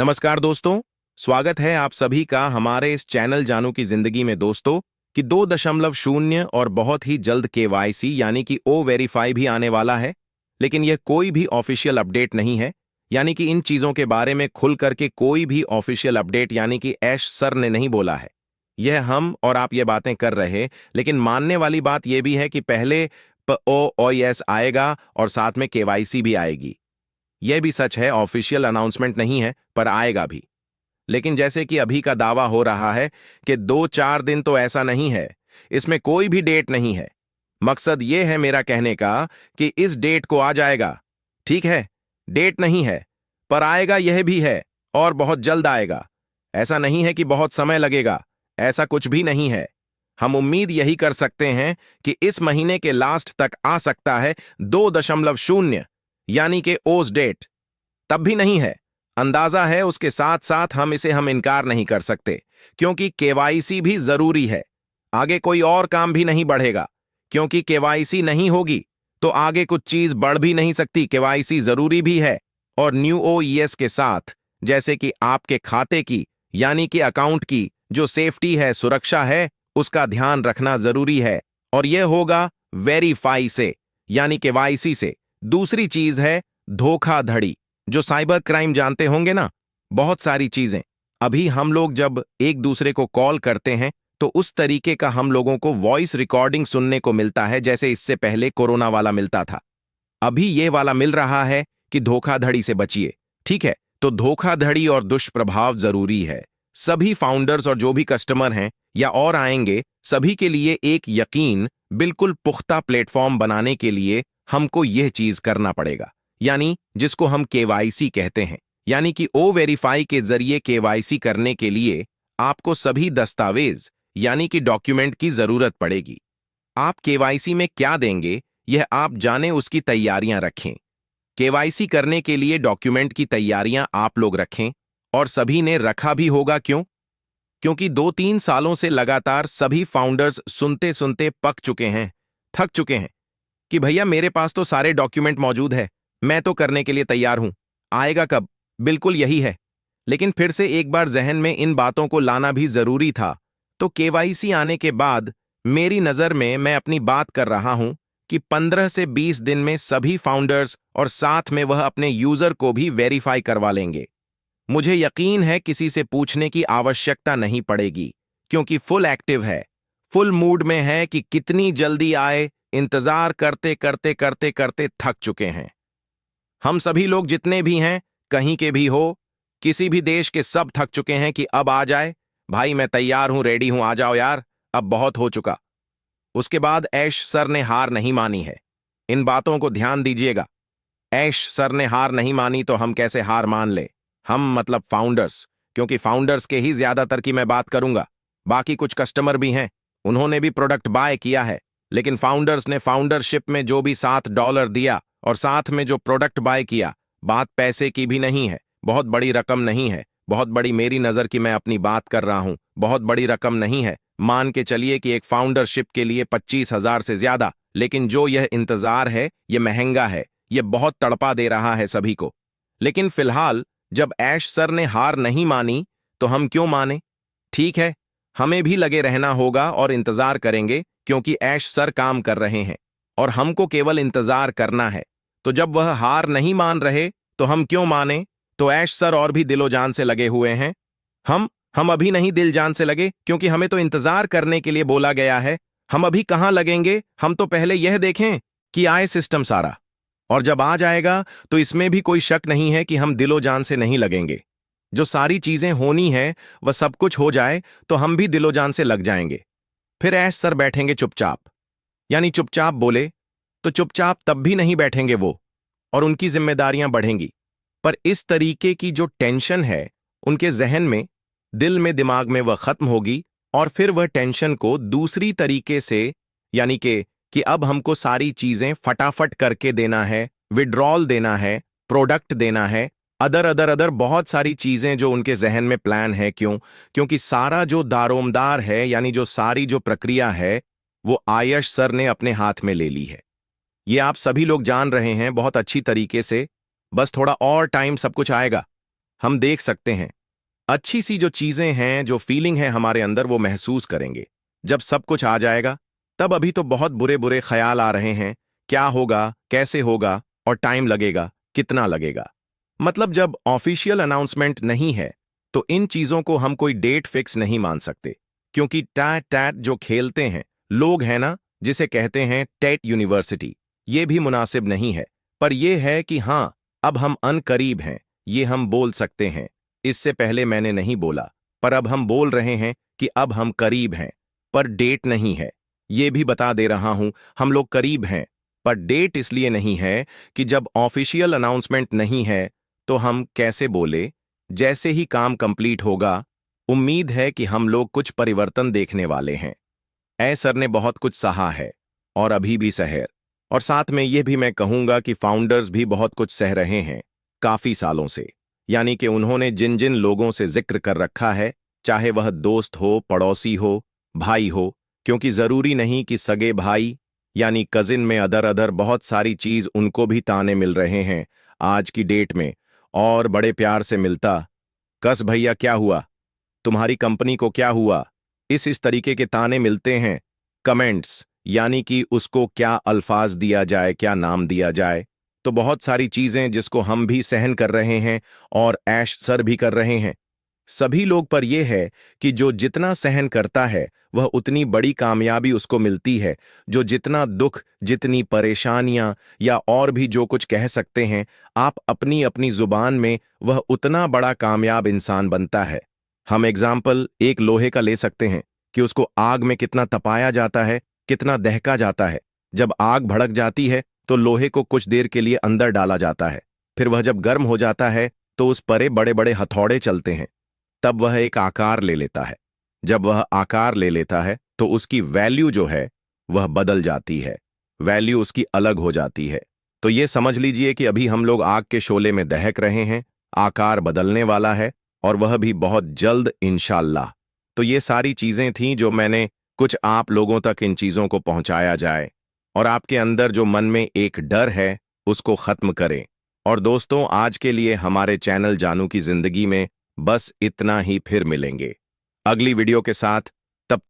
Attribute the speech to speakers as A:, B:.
A: नमस्कार दोस्तों। स्वागत है आप सभी का हमारे इस चैनल जानू की जिंदगी में दोस्तों कि 2.0 और बहुत ही जल्द केवाईसी यानी कि ओ वेरीफाई भी आने वाला है। लेकिन यह कोई भी ऑफिशियल अपडेट नहीं है, यानी कि इन चीजों के बारे में खुल करके कोई भी ऑफिशियल अपडेट यानी कि ऐश सर ने नहीं बोला है। यह हम और आप ये बातें कर रहे, लेकिन मानने वाली बात यह भी है कि पहले POS आएगा और साथ में केवाईसी भी आएगी। यह भी सच है, ऑफिशियल अनाउंसमेंट नहीं है पर आएगा भी। लेकिन जैसे कि अभी का दावा हो रहा है कि 2-4 दिन, तो ऐसा नहीं है। इसमें कोई भी डेट नहीं है। मकसद यह है मेरा कहने का कि इस डेट को आ जाएगा। ठीक है, डेट नहीं है पर आएगा, यह भी है और बहुत जल्द आएगा। ऐसा नहीं है कि बहुत समय लगेगा, ऐसा कुछ भी नहीं है। हम उम्मीद यही कर सकते हैं कि इस महीने के लास्ट तक आ सकता है 2.0 यानी कि ओस डेट। तब भी नहीं है, अंदाजा है। उसके साथ साथ हम इनकार नहीं कर सकते क्योंकि केवाईसी भी जरूरी है। आगे कोई और काम भी नहीं बढ़ेगा क्योंकि केवाईसी नहीं होगी तो आगे कुछ चीज बढ़ भी नहीं सकती। केवाईसी जरूरी भी है और न्यू ओईएस के साथ, जैसे कि आपके खाते की यानी कि अकाउंट की जो सेफ्टी है, सुरक्षा है, उसका ध्यान रखना जरूरी है। और यह होगा वेरीफाई से यानी केवाईसी से। दूसरी चीज है धोखाधड़ी, जो साइबर क्राइम जानते होंगे ना, बहुत सारी चीजें। अभी हम लोग जब एक दूसरे को कॉल करते हैं तो उस तरीके का हम लोगों को वॉइस रिकॉर्डिंग सुनने को मिलता है जैसे इससे पहले कोरोना वाला मिलता था। अभी ये वाला मिल रहा है कि धोखाधड़ी से बचिए। ठीक है, तो धोखाधड़ी और दुष्प्रभाव जरूरी है। सभी फाउंडर्स और जो भी कस्टमर हैं या और आएंगे, सभी के लिए एक यकीन, बिल्कुल पुख्ता प्लेटफॉर्म बनाने के लिए हमको यह चीज करना पड़ेगा, यानी जिसको हम केवाईसी कहते हैं। यानी कि ओ वेरीफाई के जरिए केवाईसी करने के लिए आपको सभी दस्तावेज यानी कि डॉक्यूमेंट की जरूरत पड़ेगी। आप केवाईसी में क्या देंगे यह आप जाने, उसकी तैयारियां रखें। केवाईसी करने के लिए डॉक्यूमेंट की तैयारियां आप लोग रखें और सभी ने रखा भी होगा। क्यों? क्योंकि 2-3 सालों से लगातार सभी फाउंडर्स सुनते सुनते पक चुके हैं, थक चुके हैं कि भैया मेरे पास तो सारे डॉक्यूमेंट मौजूद है, मैं तो करने के लिए तैयार हूं, आएगा कब? बिल्कुल यही है। लेकिन फिर से एक बार जहन में इन बातों को लाना भी जरूरी था। तो केवाईसी आने के बाद मेरी नजर में, मैं अपनी बात कर रहा हूं कि 15 से 20 दिन में सभी फाउंडर्स और साथ में वह अपने यूजर को भी वेरीफाई करवा लेंगे। मुझे यकीन है किसी से पूछने की आवश्यकता नहीं पड़ेगी क्योंकि फुल एक्टिव है, फुल मूड में है कि कितनी जल्दी आए। इंतजार करते करते करते करते थक चुके हैं। हम सभी लोग जितने भी हैं, कहीं के भी हो, किसी भी देश के, सब थक चुके हैं कि अब आ जाए। भाई मैं तैयार हूं, रेडी हूं, आ जाओ यार, अब बहुत हो चुका। उसके बाद ऐश सर ने हार नहीं मानी है। इन बातों को ध्यान दीजिएगा। ऐश सर ने हार नहीं मानी तो हम कैसे हार मान ले? हम मतलब फाउंडर्स, क्योंकि फाउंडर्स के ही ज्यादातर की मैं बात करूंगा। बाकी कुछ कस्टमर भी हैं, उन्होंने भी प्रोडक्ट बाय किया है, लेकिन फाउंडर्स ने फाउंडरशिप में जो भी $7 दिया और साथ में जो प्रोडक्ट बाय किया, बात पैसे की भी नहीं है, बहुत बड़ी रकम नहीं है। बहुत बड़ी, मेरी नजर की मैं अपनी बात कर रहा हूं, बहुत बड़ी रकम नहीं है। मान के चलिए कि एक फाउंडरशिप के लिए 25,000 से ज्यादा। लेकिन जो यह इंतजार है, यह महंगा है, यह बहुत तड़पा दे रहा है सभी को। लेकिन फिलहाल जब ऐश सर ने हार नहीं मानी तो हम क्यों माने? ठीक है, हमें भी लगे रहना होगा और इंतजार करेंगे क्योंकि ऐश सर काम कर रहे हैं और हमको केवल इंतजार करना है। तो जब वह हार नहीं मान रहे तो हम क्यों माने? तो ऐश सर और भी दिलो जान से लगे हुए हैं। हम अभी नहीं दिल जान से लगे क्योंकि हमें तो इंतजार करने के लिए बोला गया है। हम अभी कहां लगेंगे? हम तो पहले यह देखें कि आए सिस्टम सारा, और जब आ जाएगा तो इसमें भी कोई शक नहीं है कि हम दिलो जान से नहीं लगेंगे। जो सारी चीजें होनी है वह सब कुछ हो जाए तो हम भी दिलो जान से लग जाएंगे। फिर ऐश सर बैठेंगे चुपचाप, यानी चुपचाप बोले तो चुपचाप तब भी नहीं बैठेंगे वो, और उनकी जिम्मेदारियां बढ़ेंगी। पर इस तरीके की जो टेंशन है उनके जहन में, दिल में, दिमाग में, वह खत्म होगी और फिर वह टेंशन को दूसरी तरीके से, यानी कि अब हमको सारी चीजें फटाफट करके देना है, विड्रॉल देना है, प्रोडक्ट देना है, अदर बहुत सारी चीजें जो उनके जहन में प्लान है। क्योंकि सारा जो दारोमदार है, यानी जो सारी जो प्रक्रिया है, वो आयश सर ने अपने हाथ में ले ली है। ये आप सभी लोग जान रहे हैं बहुत अच्छी तरीके से। बस थोड़ा और टाइम, सब कुछ आएगा। हम देख सकते हैं। अच्छी सी जो चीजें हैं, जो फीलिंग है हमारे अंदर, वो महसूस करेंगे। जब सब कुछ आ जाएगा, तब अभी तो बहुत बुरे बुरे ख्याल आ रहे हैं। क्या होगा, कैसे होगा, और टाइम लगेगा, कितना लगेगा। मतलब जब ऑफिशियल अनाउंसमेंट नहीं है, तो इन चीजों को हम कोई डेट फिक्स नहीं मान सकते। क्योंकि टैट टैट जो खेलते हैं लोग हैं ना, जिसे कहते हैं टेट यूनिवर्सिटी, ये भी मुनासिब नहीं है। पर यह है कि हाँ, अब हम अनकरीब हैं, ये हम बोल सकते हैं। इससे पहले मैंने नहीं बोला, पर अब हम बोल रहे हैं कि अब हम करीब हैं, पर डेट नहीं है। ये भी बता दे रहा हूं, हम लोग करीब हैं, पर डेट इसलिए नहीं है कि जब ऑफिशियल अनाउंसमेंट नहीं है तो हम कैसे बोले। जैसे ही काम कंप्लीट होगा, उम्मीद है कि हम लोग कुछ परिवर्तन देखने वाले हैं। सर ने बहुत कुछ सहा है, और अभी भी सहे। और साथ में यह भी मैं कहूंगा कि फाउंडर्स भी बहुत कुछ सह रहे हैं काफी सालों से। यानी कि उन्होंने जिन जिन लोगों से जिक्र कर रखा है, चाहे वह दोस्त हो, पड़ोसी हो, भाई हो, क्योंकि जरूरी नहीं कि सगे भाई यानी कजिन में अदर अदर बहुत सारी चीज उनको भी ताने मिल रहे हैं आज की डेट में। और बड़े प्यार से मिलता, कस भैया क्या हुआ, तुम्हारी कंपनी को क्या हुआ, इस तरीके के ताने मिलते हैं। कमेंट्स, यानी कि उसको क्या अल्फाज दिया जाए, क्या नाम दिया जाए। तो बहुत सारी चीजें जिसको हम भी सहन कर रहे हैं और ऐश सर भी कर रहे हैं। सभी लोग पर यह है कि जो जितना सहन करता है वह उतनी बड़ी कामयाबी उसको मिलती है। जो जितना दुख, जितनी परेशानियां, या और भी जो कुछ कह सकते हैं आप अपनी अपनी जुबान में, वह उतना बड़ा कामयाब इंसान बनता है। हम एग्जाम्पल एक लोहे का ले सकते हैं कि उसको आग में कितना तपाया जाता है, कितना दहका जाता है। जब आग भड़क जाती है तो लोहे को कुछ देर के लिए अंदर डाला जाता है। फिर वह जब गर्म हो जाता है तो उस परे बड़े बड़े हथौड़े चलते हैं, तब वह एक आकार ले लेता है। जब वह आकार ले लेता है तो उसकी वैल्यू जो है वह बदल जाती है, वैल्यू उसकी अलग हो जाती है। तो ये समझ लीजिए कि अभी हम लोग आग के शोले में दहक रहे हैं, आकार बदलने वाला है, और वह भी बहुत जल्द इंशाल्लाह। तो ये सारी चीजें थीं जो मैंने कुछ आप लोगों तक इन चीजों को पहुंचाया जाए, और आपके अंदर जो मन में एक डर है उसको खत्म करें। और दोस्तों, आज के लिए हमारे चैनल जानू की जिंदगी में बस इतना ही। फिर मिलेंगे अगली वीडियो के साथ।